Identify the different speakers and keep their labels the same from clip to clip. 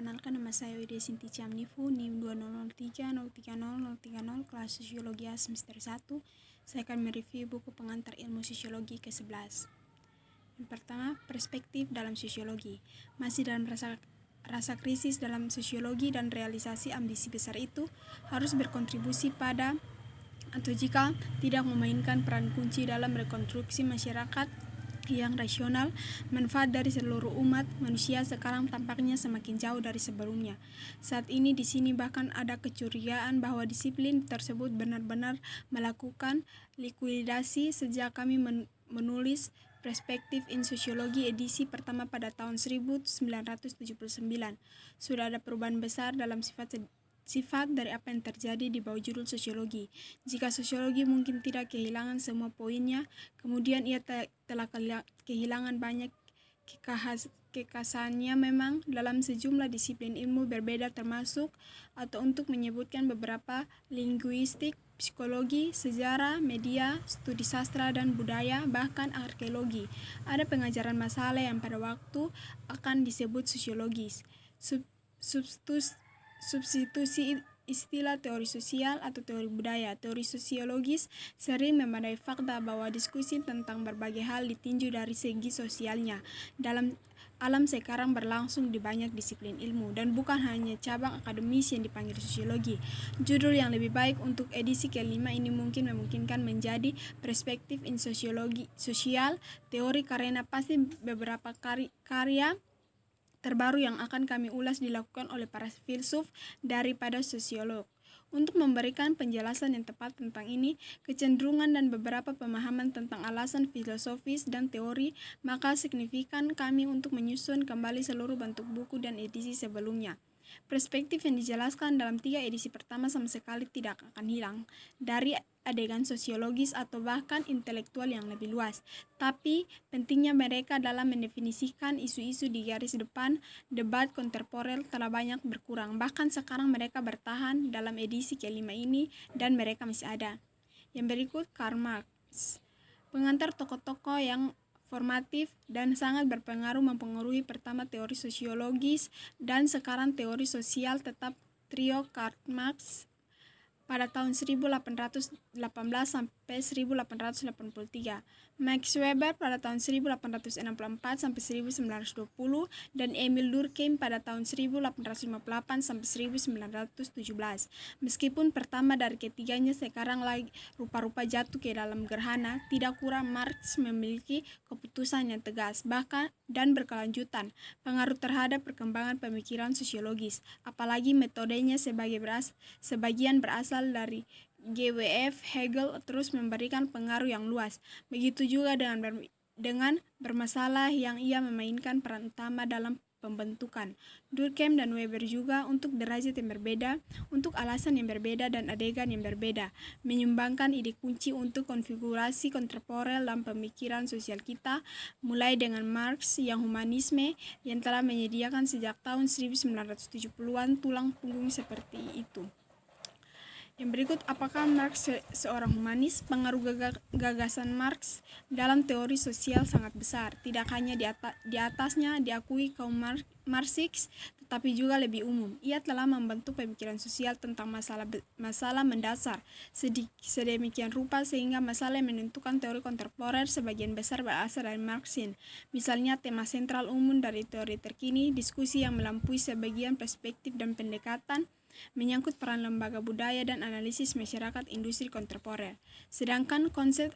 Speaker 1: Perkenalkan, nama saya Widya Sinti Ciamnifu, NIM 200303030, kelas Sosiologi A semester 1. Saya akan mereview buku pengantar ilmu sosiologi ke-11. Yang pertama, perspektif dalam sosiologi. Masih dalam rasa krisis dalam sosiologi dan realisasi ambisi besar itu harus berkontribusi pada atau jika tidak memainkan peran kunci dalam rekonstruksi masyarakat yang rasional, manfaat dari seluruh umat manusia sekarang tampaknya semakin jauh dari sebelumnya. Saat ini di sini bahkan ada kecurigaan bahwa disiplin tersebut benar-benar melakukan likuidasi sejak kami menulis Perspektif in Sosiologi edisi pertama pada tahun 1979. Sudah ada perubahan besar dalam sifat dari apa yang terjadi di bawah judul sosiologi. Jika sosiologi mungkin tidak kehilangan semua poinnya, kemudian ia telah kehilangan banyak kekhasannya memang dalam sejumlah disiplin ilmu berbeda termasuk atau untuk menyebutkan beberapa linguistik, psikologi, sejarah, media, studi sastra dan budaya, bahkan arkeologi. Ada pengajaran masalah yang pada waktu akan disebut sosiologis. Substitusi istilah teori sosial atau teori budaya. Teori sosiologis sering memadai fakta bahwa diskusi tentang berbagai hal ditinjau dari segi sosialnya. Dalam alam sekarang berlangsung di banyak disiplin ilmu dan bukan hanya cabang akademis yang dipanggil sosiologi. Judul yang lebih baik untuk edisi ke-5 ini mungkin memungkinkan menjadi Perspektif in Sosiologi Sosial Teori karena pasti beberapa karya terbaru yang akan kami ulas dilakukan oleh para filsuf daripada sosiolog. Untuk memberikan penjelasan yang tepat tentang ini, kecenderungan dan beberapa pemahaman tentang alasan filosofis dan teori, maka signifikan kami untuk menyusun kembali seluruh bentuk buku dan edisi sebelumnya. Perspektif yang dijelaskan dalam 3 edisi pertama sama sekali tidak akan hilang dari adegan sosiologis atau bahkan intelektual yang lebih luas. Tapi pentingnya mereka dalam mendefinisikan isu-isu di garis depan debat kontemporer telah banyak berkurang. Bahkan sekarang mereka bertahan dalam edisi ke-5 ini dan mereka masih ada. Yang berikut Karl Marx, pengantar tokoh-tokoh yang formatif dan sangat berpengaruh mempengaruhi pertama teori sosiologis dan sekarang teori sosial tetap trio Karl Marx pada tahun 1818 sampai 1883, Max Weber pada tahun 1864 sampai 1920 dan Emil Durkheim pada tahun 1858 sampai 1917. Meskipun pertama dari ketiganya sekarang lagi rupa-rupa jatuh ke dalam gerhana, tidak kurang Marx memiliki keputusan yang tegas bahkan dan berkelanjutan pengaruh terhadap perkembangan pemikiran sosiologis, apalagi metodenya sebagian berasal dari GWF Hegel terus memberikan pengaruh yang luas. Begitu juga dengan bermasalah yang ia memainkan peran utama dalam pembentukan. Durkheim dan Weber juga untuk derajat yang berbeda, untuk alasan yang berbeda dan adegan yang berbeda, menyumbangkan ide kunci untuk konfigurasi kontemporer dalam pemikiran sosial kita, mulai dengan Marx yang humanisme yang telah menyediakan sejak tahun 1970-an tulang punggung seperti itu. Yang berikut, apakah Marx seorang humanis? Pengaruh gagasan Marx dalam teori sosial sangat besar. Tidak hanya di atasnya diakui kaum Marxis, tetapi juga lebih umum. Ia telah membentuk pemikiran sosial tentang masalah mendasar sedemikian rupa sehingga masalah yang menentukan teori kontemporer sebagian besar berasal dari Marxin. Misalnya tema sentral umum dari teori terkini, diskusi yang melampaui sebagian perspektif dan pendekatan, menyangkut peran lembaga budaya dan analisis masyarakat industri kontemporer. Sedangkan konsep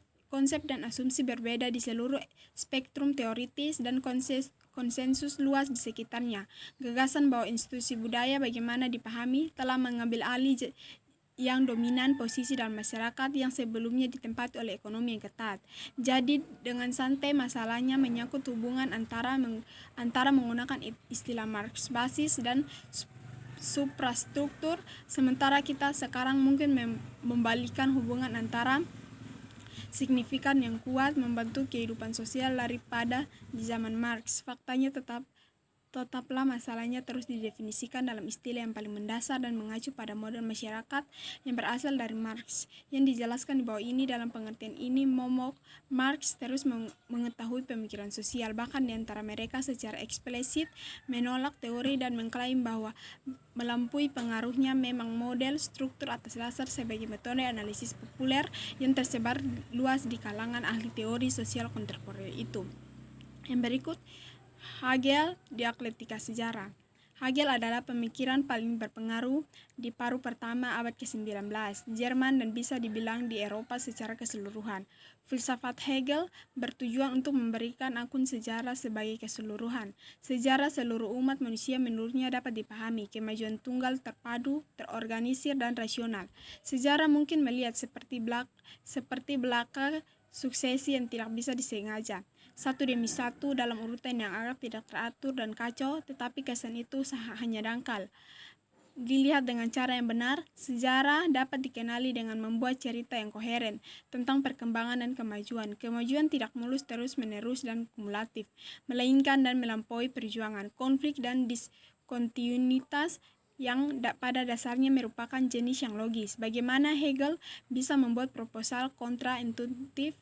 Speaker 1: dan asumsi berbeda di seluruh spektrum teoritis dan konsensus luas di sekitarnya. Gagasan bahwa institusi budaya bagaimana dipahami telah mengambil alih yang dominan posisi dalam masyarakat yang sebelumnya ditempati oleh ekonomi yang ketat. Jadi dengan santai masalahnya menyangkut hubungan antara menggunakan istilah Marx basis dan suprastruktur, sementara kita sekarang mungkin membalikan hubungan antara signifikan yang kuat membantu kehidupan sosial daripada di zaman Marx. Faktanya tetap Tetaplah masalahnya terus didefinisikan dalam istilah yang paling mendasar dan mengacu pada model masyarakat yang berasal dari Marx. Yang dijelaskan di bawah ini dalam pengertian ini, momok Marx terus mengetahui pemikiran sosial, bahkan di antara mereka secara eksplisit menolak teori dan mengklaim bahwa melampaui pengaruhnya memang model struktur atas dasar sebagai metode analisis populer yang tersebar luas di kalangan ahli teori sosial kontemporer itu. Yang berikut, Hegel, dialektika sejarah. Hegel adalah pemikiran paling berpengaruh di paruh pertama abad ke-19 Jerman dan bisa dibilang di Eropa secara keseluruhan. Filsafat Hegel bertujuan untuk memberikan akun sejarah sebagai keseluruhan. Sejarah seluruh umat manusia menurutnya dapat dipahami, kemajuan tunggal terpadu, terorganisir, dan rasional. Sejarah mungkin melihat seperti belaka suksesi yang tidak bisa disengaja, satu demi satu dalam urutan yang agak tidak teratur dan kacau, tetapi kesan itu hanya dangkal. Dilihat dengan cara yang benar, sejarah dapat dikenali dengan membuat cerita yang koheren tentang perkembangan dan kemajuan. Kemajuan tidak mulus terus-menerus dan kumulatif, melainkan dan melampaui perjuangan, konflik, dan diskontinuitas yang pada dasarnya merupakan jenis yang logis. Bagaimana Hegel bisa membuat proposal kontraintuitif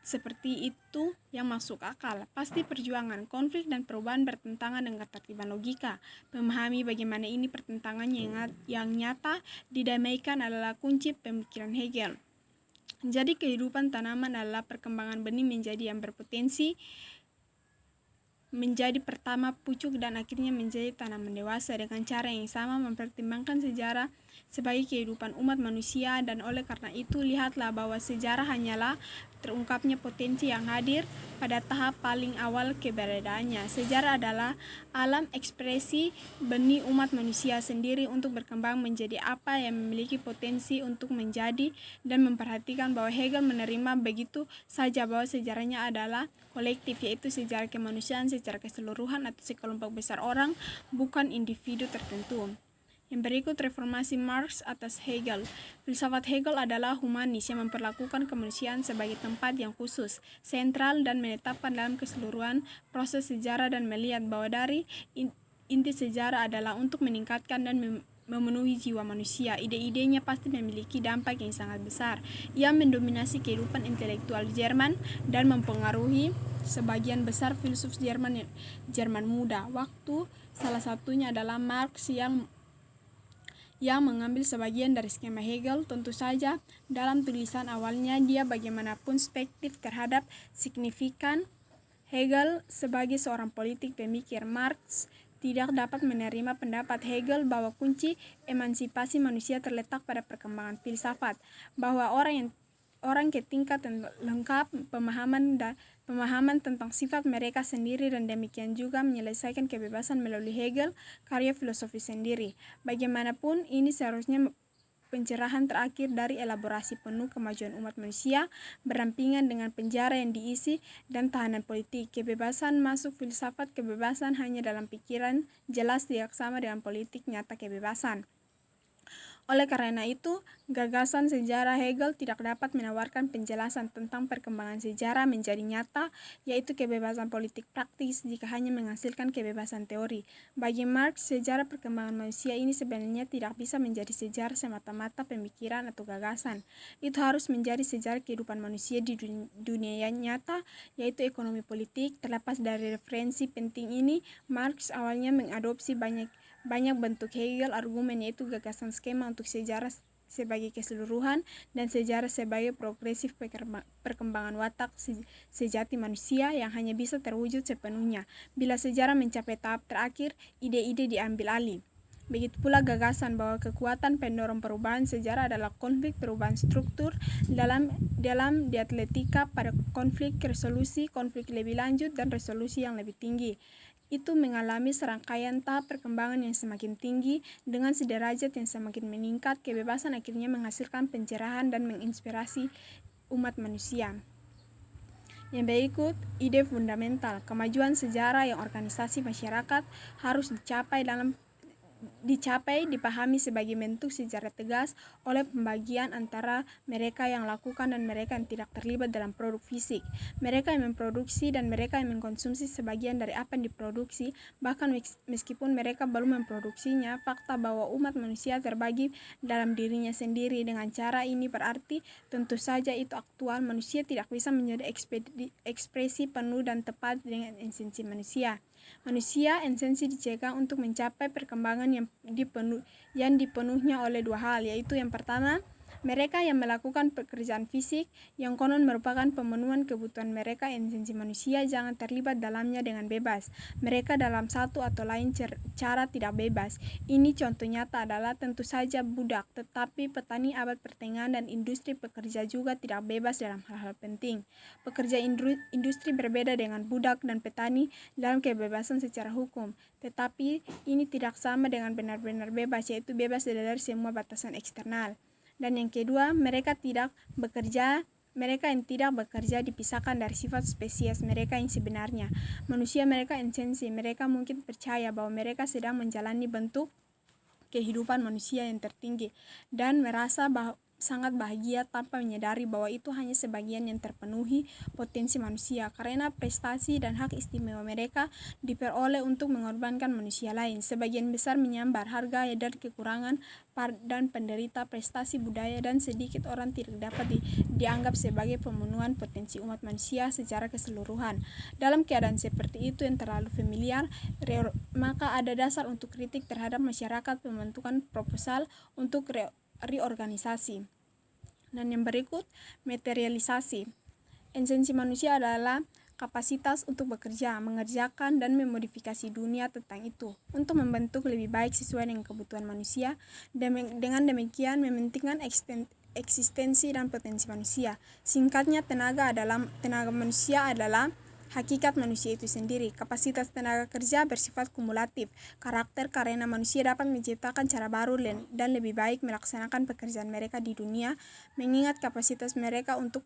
Speaker 1: seperti itu yang masuk akal? Pasti perjuangan, konflik, dan perubahan bertentangan dengan ketertiban logika. Memahami bagaimana ini pertentangannya yang nyata didamaikan adalah kunci pemikiran Hegel. Jadi kehidupan tanaman adalah perkembangan benih menjadi yang berpotensi menjadi pertama pucuk dan akhirnya menjadi tanaman dewasa. Dengan cara yang sama mempertimbangkan sejarah sebagai kehidupan umat manusia, dan oleh karena itu lihatlah bahwa sejarah hanyalah terungkapnya potensi yang hadir pada tahap paling awal keberadaannya. Sejarah adalah alam ekspresi benih umat manusia sendiri untuk berkembang menjadi apa yang memiliki potensi untuk menjadi, dan memperhatikan bahwa Hegel menerima begitu saja bahwa sejarahnya adalah kolektif, yaitu sejarah kemanusiaan secara keseluruhan atau sekelompok besar orang, bukan individu tertentu. Yang berikut, reformasi Marx atas Hegel. Filsafat Hegel adalah humanis yang memperlakukan kemanusiaan sebagai tempat yang khusus, sentral, dan menetapkan dalam keseluruhan proses sejarah, dan melihat bahwa dari inti sejarah adalah untuk meningkatkan dan memenuhi jiwa manusia. Ide-idenya pasti memiliki dampak yang sangat besar. Ia mendominasi kehidupan intelektual Jerman dan mempengaruhi sebagian besar filsuf Jerman muda. Waktu salah satunya adalah Marx yang mengambil sebagian dari skema Hegel. Tentu saja dalam tulisan awalnya dia bagaimanapun spektif terhadap signifikan Hegel sebagai seorang politik pemikir. Marx tidak dapat menerima pendapat Hegel bahwa kunci emansipasi manusia terletak pada perkembangan filsafat, bahwa orang ke tingkat lengkap pemahaman tentang sifat mereka sendiri, dan demikian juga menyelesaikan kebebasan melalui Hegel, karya filosofi sendiri. Bagaimanapun, ini seharusnya pencerahan terakhir dari elaborasi penuh kemajuan umat manusia, berdampingan dengan penjara yang diisi dan tahanan politik. Kebebasan masuk filsafat, kebebasan hanya dalam pikiran, jelas tidak sama dengan politik nyata kebebasan. Oleh karena itu, gagasan sejarah Hegel tidak dapat menawarkan penjelasan tentang perkembangan sejarah menjadi nyata, yaitu kebebasan politik praktis, jika hanya menghasilkan kebebasan teori. Bagi Marx, sejarah perkembangan manusia ini sebenarnya tidak bisa menjadi sejarah semata-mata pemikiran atau gagasan. Itu harus menjadi sejarah kehidupan manusia di dunia yang nyata, yaitu ekonomi politik. Terlepas dari referensi penting ini, Marx awalnya mengadopsi banyak bentuk Hegel argumen, yaitu gagasan skema untuk sejarah sebagai keseluruhan dan sejarah sebagai progresif perkembangan watak sejati manusia yang hanya bisa terwujud sepenuhnya bila sejarah mencapai tahap terakhir, ide-ide diambil alih. Begitu pula gagasan bahwa kekuatan pendorong perubahan sejarah adalah konflik perubahan struktur dalam dialektika pada konflik resolusi, konflik lebih lanjut, dan resolusi yang lebih tinggi. Itu mengalami serangkaian tahap perkembangan yang semakin tinggi dengan sederajat yang semakin meningkat. Kebebasan akhirnya menghasilkan pencerahan dan menginspirasi umat manusia. Yang berikut, ide fundamental kemajuan sejarah yang organisasi masyarakat harus dicapai dipahami sebagai bentuk sejarah tegas oleh pembagian antara mereka yang lakukan dan mereka yang tidak terlibat dalam produk fisik. Mereka yang memproduksi dan mereka yang mengkonsumsi sebagian dari apa yang diproduksi, bahkan meskipun mereka belum memproduksinya. Fakta bahwa umat manusia terbagi dalam dirinya sendiri dengan cara ini berarti tentu saja itu aktual. Manusia tidak bisa menjadi ekspresi penuh dan tepat dengan esensi manusia. Manusia esensi dicegah untuk mencapai perkembangan yang dipenuhnya oleh dua hal, yaitu yang pertama, mereka yang melakukan pekerjaan fisik yang konon merupakan pemenuhan kebutuhan mereka, esensi manusia jangan terlibat dalamnya dengan bebas. Mereka dalam satu atau lain cara tidak bebas. Ini contoh nyata adalah tentu saja budak, tetapi petani abad pertengahan dan industri pekerja juga tidak bebas dalam hal-hal penting. Pekerja industri berbeda dengan budak dan petani dalam kebebasan secara hukum, tetapi ini tidak sama dengan benar-benar bebas, yaitu bebas dari semua batasan eksternal. Dan yang kedua, mereka yang tidak bekerja dipisahkan dari sifat spesies mereka yang sebenarnya. Manusia mereka esensi, mereka mungkin percaya bahwa mereka sedang menjalani bentuk kehidupan manusia yang tertinggi dan merasa sangat bahagia tanpa menyadari bahwa itu hanya sebagian yang terpenuhi potensi manusia, karena prestasi dan hak istimewa mereka diperoleh untuk mengorbankan manusia lain. Sebagian besar menyambar harga dan kekurangan dan penderita prestasi budaya, dan sedikit orang tidak dapat dianggap sebagai pemenuhan potensi umat manusia secara keseluruhan. Dalam keadaan seperti itu yang terlalu familiar, maka ada dasar untuk kritik terhadap masyarakat pembentukan proposal untuk reorganisasi. Dan yang berikut, materialisasi. Esensi manusia adalah kapasitas untuk bekerja, mengerjakan, dan memodifikasi dunia tentang itu untuk membentuk lebih baik sesuai dengan kebutuhan manusia. Dengan demikian mementingkan eksistensi dan potensi manusia. Singkatnya, tenaga manusia adalah hakikat manusia itu sendiri. Kapasitas tenaga kerja bersifat kumulatif karakter karena manusia dapat menciptakan cara baru dan lebih baik melaksanakan pekerjaan mereka di dunia, mengingat kapasitas mereka untuk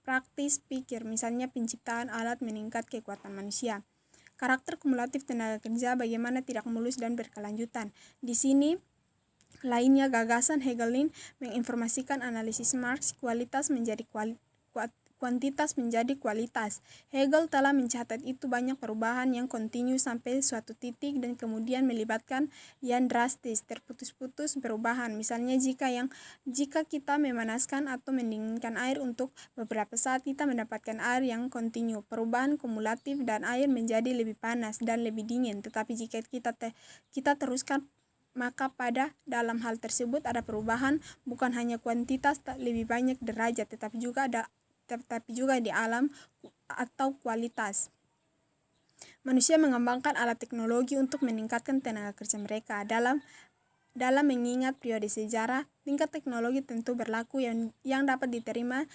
Speaker 1: praktis pikir, misalnya penciptaan alat meningkat kekuatan manusia. Karakter kumulatif tenaga kerja bagaimana tidak mulus dan berkelanjutan. Di sini lainnya gagasan Hegelian menginformasikan analisis Marx, kuantitas menjadi kualitas. Hegel telah mencatat itu banyak perubahan yang kontinu sampai suatu titik dan kemudian melibatkan yang drastis, terputus-putus perubahan. Misalnya jika kita memanaskan atau mendinginkan air untuk beberapa saat, kita mendapatkan air yang kontinu, perubahan kumulatif, dan air menjadi lebih panas dan lebih dingin. Tetapi jika kita teruskan, maka dalam hal tersebut ada perubahan bukan hanya kuantitas lebih banyak derajat, tetapi juga di alam atau kualitas. Manusia mengembangkan alat teknologi untuk meningkatkan tenaga kerja mereka. Dalam mengingat periode sejarah, tingkat teknologi tentu berlaku yang dapat diterima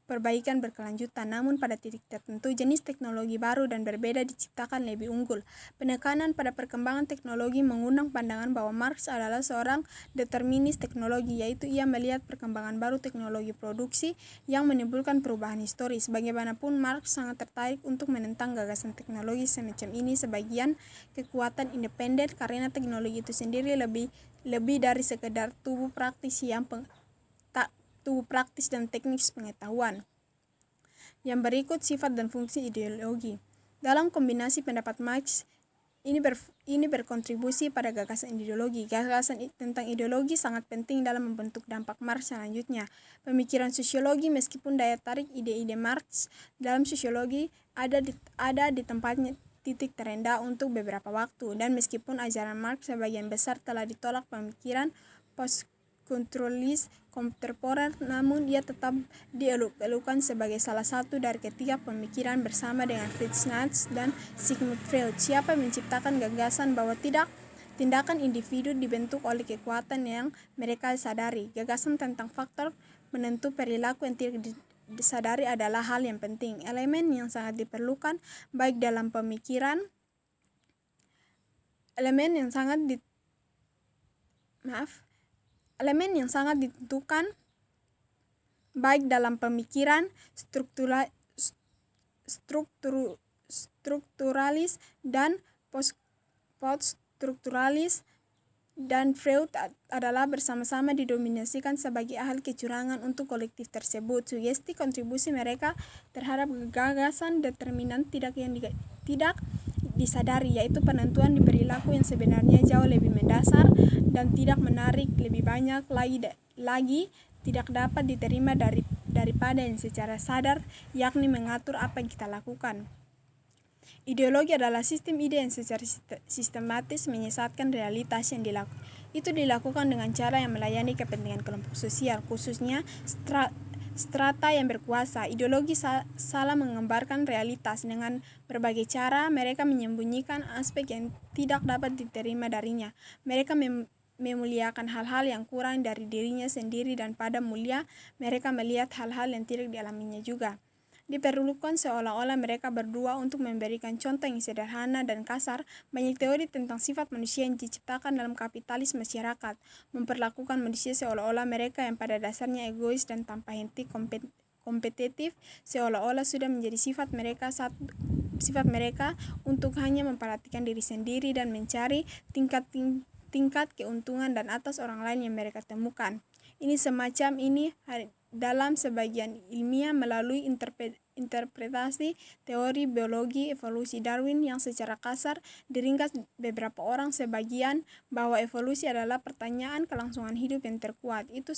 Speaker 1: perbaikan berkelanjutan, namun pada titik tertentu jenis teknologi baru dan berbeda diciptakan lebih unggul. Penekanan pada perkembangan teknologi mengundang pandangan bahwa Marx adalah seorang determinis teknologi, yaitu ia melihat perkembangan baru teknologi produksi yang menimbulkan perubahan historis. Bagaimanapun, Marx sangat tertarik untuk menentang gagasan teknologi semacam ini sebagian kekuatan independen karena teknologi itu sendiri lebih dari sekedar tubuh praktis dan teknis pengetahuan. Yang berikut, sifat dan fungsi ideologi. Dalam kombinasi pendapat Marx, ini berkontribusi pada gagasan ideologi. Gagasan tentang ideologi sangat penting dalam membentuk dampak Marx selanjutnya. Pemikiran sosiologi, meskipun daya tarik ide-ide Marx dalam sosiologi ada di tempatnya titik terendah untuk beberapa waktu, dan meskipun ajaran Marx sebagian besar telah ditolak pemikiran poststrukturalis kontemporer, namun ia tetap dieluk-elukan sebagai salah satu dari ketiga pemikiran bersama dengan Friedrich Nietzsche dan Sigmund Freud. Siapa menciptakan gagasan bahwa tindakan individu dibentuk oleh kekuatan yang mereka sadari. Gagasan tentang faktor penentu perilaku yang tidak disadari adalah hal yang penting, elemen yang sangat diperlukan baik dalam pemikiran, elemen yang sangat ditentukan baik dalam pemikiran strukturalis dan poststrukturalis. dan Freud adalah bersama-sama didominasikan sebagai ahli kecurangan untuk kolektif tersebut. Sugesti kontribusi mereka terhadap gagasan determinan tidak disadari, yaitu penentuan di perilaku yang sebenarnya jauh lebih mendasar dan tidak menarik lebih banyak lagi tidak dapat diterima daripada yang secara sadar, yakni mengatur apa yang kita lakukan. Ideologi adalah sistem ide yang secara sistematis menyesatkan realitas yang dilakukan dengan cara yang melayani kepentingan kelompok sosial, khususnya strata yang berkuasa. Ideologi salah menggambarkan realitas. Dengan berbagai cara, mereka menyembunyikan aspek yang tidak dapat diterima darinya. Mereka memuliakan hal-hal yang kurang dari dirinya sendiri, dan pada mulia, mereka melihat hal-hal yang tidak dialaminya juga. Diperlukan seolah-olah mereka berdua untuk memberikan contoh yang sederhana dan kasar. Banyak teori tentang sifat manusia yang diciptakan dalam kapitalis masyarakat memperlakukan manusia seolah-olah mereka yang pada dasarnya egois dan tanpa henti kompetitif, seolah-olah sudah menjadi sifat mereka untuk hanya memperhatikan diri sendiri dan mencari tingkat keuntungan dan atas orang lain yang mereka temukan. Ini semacam ini dalam sebagian ilmiah melalui interpretasi teori biologi evolusi Darwin yang secara kasar diringkas beberapa orang sebagian bahwa evolusi adalah pertanyaan kelangsungan hidup yang terkuat. Itu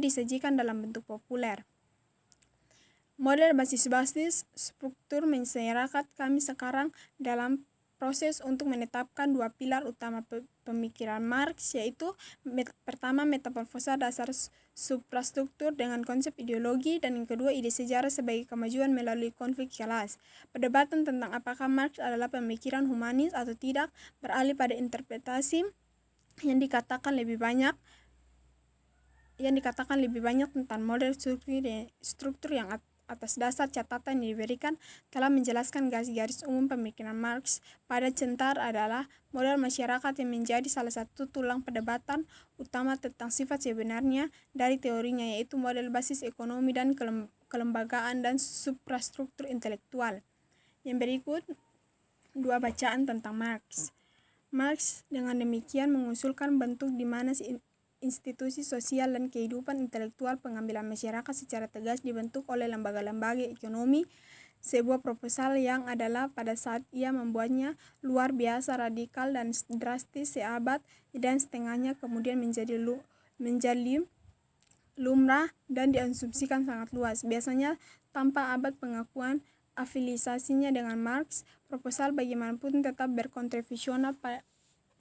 Speaker 1: disajikan dalam bentuk populer. Model basis struktur masyarakat kami sekarang dalam proses untuk menetapkan dua pilar utama pemikiran Marx, yaitu pertama metamorfosa dasar suprastruktur dengan konsep ideologi, dan yang kedua ide sejarah sebagai kemajuan melalui konflik kelas. Perdebatan tentang apakah Marx adalah pemikiran humanis atau tidak beralih pada interpretasi yang dikatakan lebih banyak tentang model struktur yang atas dasar catatan yang diberikan telah menjelaskan garis-garis umum pemikiran Marx. Pada centar adalah model masyarakat yang menjadi salah satu tulang perdebatan utama tentang sifat sebenarnya dari teorinya, yaitu model basis ekonomi dan kelembagaan dan suprastruktur intelektual. Yang berikut dua bacaan tentang Marx. Marx dengan demikian mengusulkan bentuk di mana institusi sosial dan kehidupan intelektual pengambilan masyarakat secara tegas dibentuk oleh lembaga-lembaga ekonomi, sebuah proposal yang adalah pada saat ia membuatnya luar biasa radikal dan drastis. Seabad dan setengahnya kemudian menjadi lumrah dan diasumsikan sangat luas, biasanya tanpa abad pengakuan afiliasinya dengan Marx. Proposal bagaimanapun tetap berkontribusional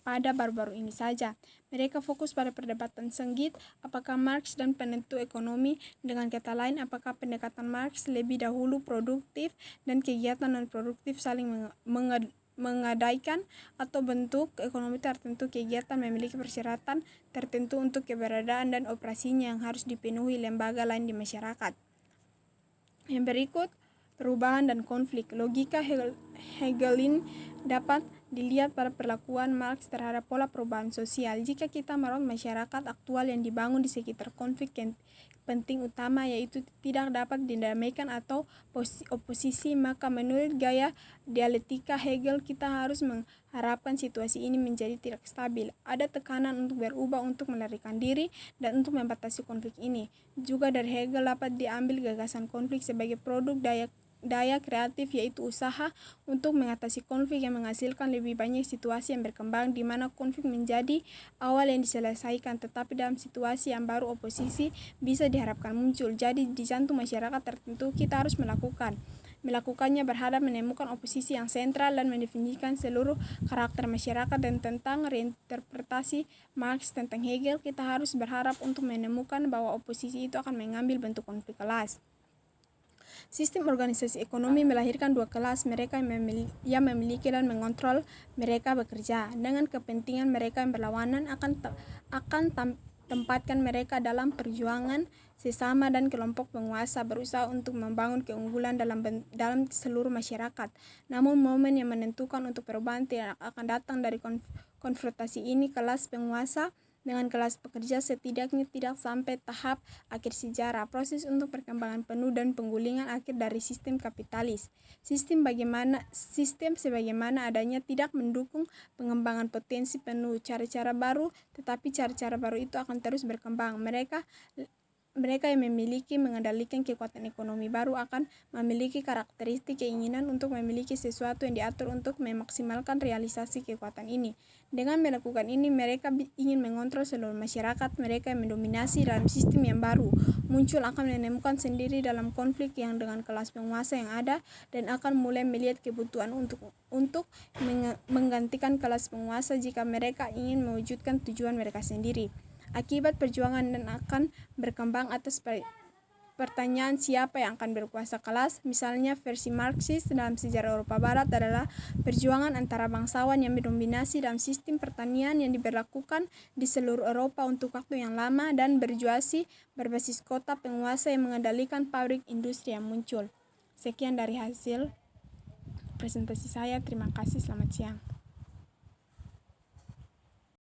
Speaker 1: pada baru-baru ini saja. Mereka fokus pada perdebatan sengit, apakah Marx dan penentu ekonomi, dengan kata lain apakah pendekatan Marx lebih dahulu produktif dan kegiatan non-produktif saling menggadaikan, atau bentuk ekonomi tertentu kegiatan memiliki persyaratan tertentu untuk keberadaan dan operasinya yang harus dipenuhi lembaga lain di masyarakat. Yang berikut perubahan dan konflik. Logika Hegelin dapat dilihat pada perlakuan Marx terhadap pola perubahan sosial. Jika kita merawat masyarakat aktual yang dibangun di sekitar konflik yang penting utama, yaitu tidak dapat didamaikan atau oposisi, maka menurut gaya dialektika Hegel kita harus mengharapkan situasi ini menjadi tidak stabil. Ada tekanan untuk berubah, untuk melarikan diri, dan untuk membatasi konflik ini. Juga dari Hegel dapat diambil gagasan konflik sebagai produk daya kreatif, yaitu usaha untuk mengatasi konflik yang menghasilkan lebih banyak situasi yang berkembang di mana konflik menjadi awal yang diselesaikan, tetapi dalam situasi yang baru oposisi bisa diharapkan muncul. Jadi di jantung masyarakat tertentu kita harus melakukannya berhadap menemukan oposisi yang sentral dan mendefinisikan seluruh karakter masyarakat. Dan tentang reinterpretasi Marx tentang Hegel, kita harus berharap untuk menemukan bahwa oposisi itu akan mengambil bentuk konflik kelas. Sistem organisasi ekonomi melahirkan dua kelas, mereka yang memiliki dan mengontrol mereka bekerja. Dengan kepentingan mereka yang berlawanan akan tempatkan mereka dalam perjuangan sesama, dan kelompok penguasa berusaha untuk membangun keunggulan dalam seluruh masyarakat. Namun momen yang menentukan untuk perubahan tidak akan datang dari konfrontasi ini. Kelas penguasa dengan kelas pekerja setidaknya tidak sampai tahap akhir sejarah, proses untuk perkembangan penuh dan penggulingan akhir dari sistem kapitalis. Sistem sebagaimana adanya tidak mendukung pengembangan potensi penuh cara-cara baru, tetapi cara-cara baru itu akan terus berkembang. Mereka yang mengendalikan kekuatan ekonomi baru akan memiliki karakteristik keinginan untuk memiliki sesuatu yang diatur untuk memaksimalkan realisasi kekuatan ini. Dengan melakukan ini, mereka ingin mengontrol seluruh masyarakat. Mereka yang mendominasi dalam sistem yang baru muncul akan menemukan sendiri dalam konflik yang dengan kelas penguasa yang ada dan akan mulai melihat kebutuhan untuk menggantikan kelas penguasa jika mereka ingin mewujudkan tujuan mereka sendiri. Akibat perjuangan dan akan berkembang atas pertanyaan siapa yang akan berkuasa kelas. Misalnya versi Marxis dalam sejarah Eropa Barat adalah perjuangan antara bangsawan yang mendominasi dalam sistem pertanian yang diberlakukan di seluruh Eropa untuk waktu yang lama dan berjuasi berbasis kota penguasa yang mengendalikan pabrik industri yang muncul. Sekian dari hasil presentasi saya. Terima kasih. Selamat siang.